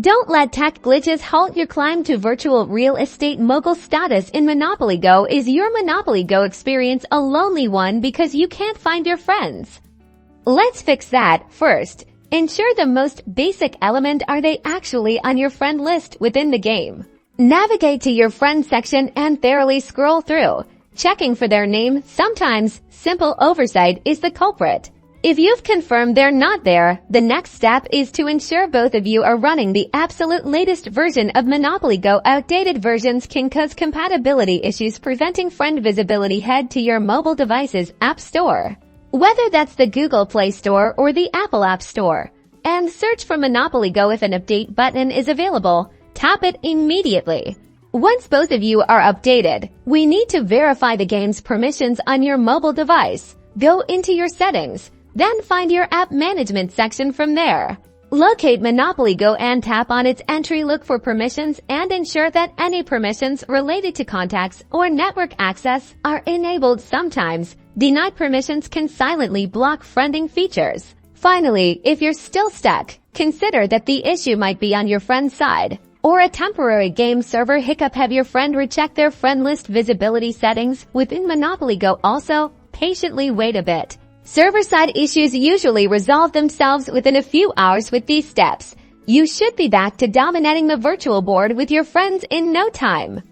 Don't let tech glitches halt your climb to virtual real estate mogul status in Monopoly Go. Is your Monopoly Go experience a lonely one because you can't find your friends? Let's fix that. First, ensure the most basic element are they actually on your friend list within the game. Navigate to your friends section and thoroughly scroll through, checking for their name. Sometimes simple oversight is the culprit. If you've confirmed they're not there, the next step is to ensure both of you are running the absolute latest version of Monopoly Go. Outdated versions can cause compatibility issues preventing friend visibility. Head to your mobile device's App Store, whether that's the Google Play Store or the Apple App Store, and search for Monopoly Go. If an update button is available, tap it immediately. Once both of you are updated, we need to verify the game's permissions on your mobile device. Go into your settings, then find your app management section from there. Locate Monopoly Go and tap on its entry. Look for permissions and ensure that any permissions related to contacts or network access are enabled. Sometimes, denied permissions can silently block friending features. Finally, if you're still stuck, consider that the issue might be on your friend's side or a temporary game server hiccup. Have your friend recheck their friend list visibility settings within Monopoly Go. Also, patiently wait a bit. Server-side issues usually resolve themselves within a few hours. With these steps, you should be back to dominating the virtual board with your friends in no time.